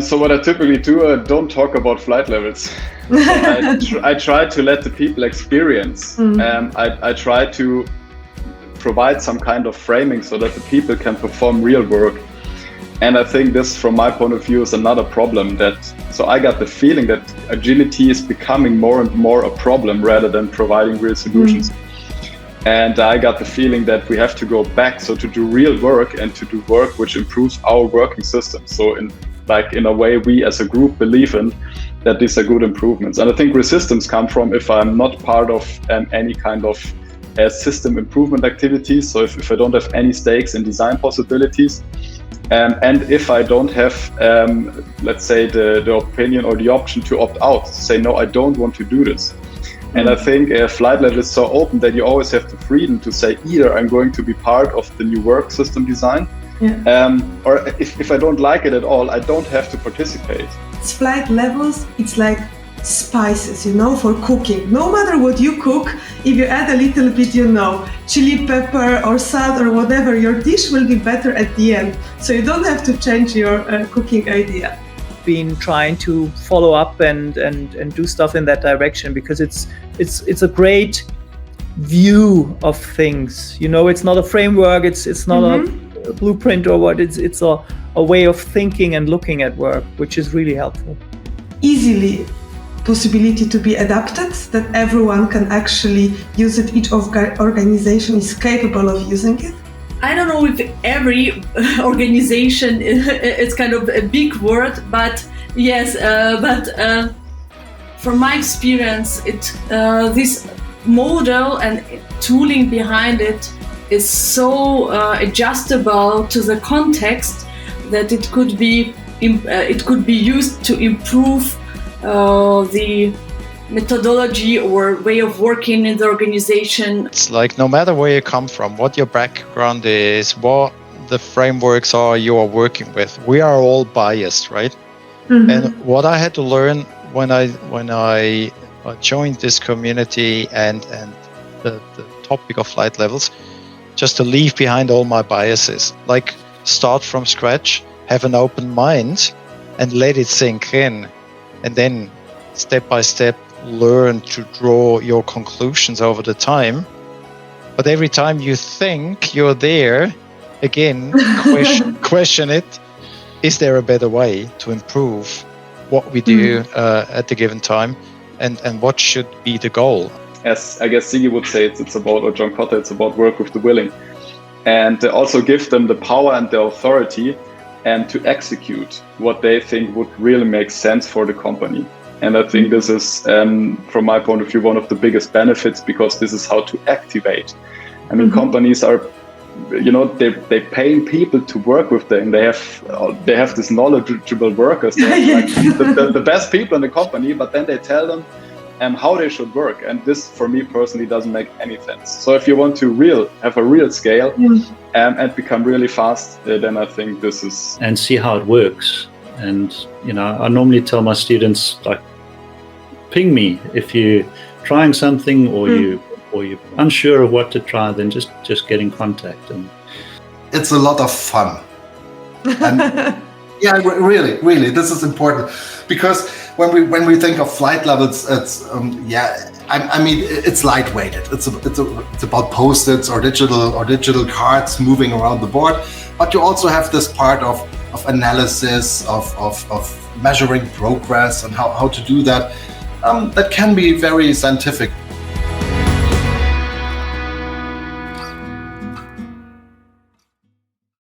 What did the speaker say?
So what I typically do, don't talk about flight levels. I try to let the people experience. I try to provide some kind of framing so that the people can perform real work. And I think this, from my point of view, is another problem. So I got the feeling that agility is becoming more and more a problem rather than providing real solutions. And I got the feeling that we have to go back, so to do real work and to do work which improves our working system. So in a way, we as a group believe in that these are good improvements. And I think resistance come from if I'm not part of any kind of system improvement activities. So if I don't have any stakes in design possibilities, and if I don't have, let's say, the opinion or the option to opt out, to say, no, I don't want to do this. And I think flight level is so open that you always have the freedom to say, either I'm going to be part of the new work system design, or if I don't like it at all, I don't have to participate. It's flight levels, it's like spices, for cooking. No matter what you cook, if you add a little bit, chili pepper or salt or whatever, your dish will be better at the end. So you don't have to change your cooking idea. Been trying to follow up and do stuff in that direction, because it's a great view of things. It's not a framework, it's not a blueprint or what, it's a way of thinking and looking at work, which is really helpful. Easily possibility to be adapted, that everyone can actually use it, each organization is capable of using it. I don't know if every organization it's kind of a big word, but yes, from my experience, this model and tooling behind it is so adjustable to the context that it could be used to improve the methodology or way of working in the organization. It's like no matter where you come from, what your background is, what the frameworks are you are working with, we are all biased, right? And what I had to learn when I joined this community and the topic of flight levels, just to leave behind all my biases, like start from scratch, have an open mind and let it sink in, and then step by step learn to draw your conclusions over the time. But every time you think you're there, again, question it. Is there a better way to improve what we do at the given time, and what should be the goal? As I guess Sigi would say, it's about, or John Cotter, it's about work with the willing. And also give them the power and the authority and to execute what they think would really make sense for the company. And I think this is, from my point of view, one of the biggest benefits, because this is how to activate. I mean, companies are, they paying people to work with them. They have this knowledgeable workers. They have like the best people in the company, but then they tell them how they should work. And this, for me personally, doesn't make any sense. So if you want to have a real scale and become really fast, then I think this is... And see how it works. And, I normally tell my students, like, ping me if you're trying something or you're unsure of what to try, then just get in contact. And it's a lot of fun. And yeah, really, this is important, because when we think of flight levels, it's it's lightweighted. It's about Post-its or digital cards moving around the board, but you also have this part of analysis, of measuring progress and how to do that. That can be very scientific.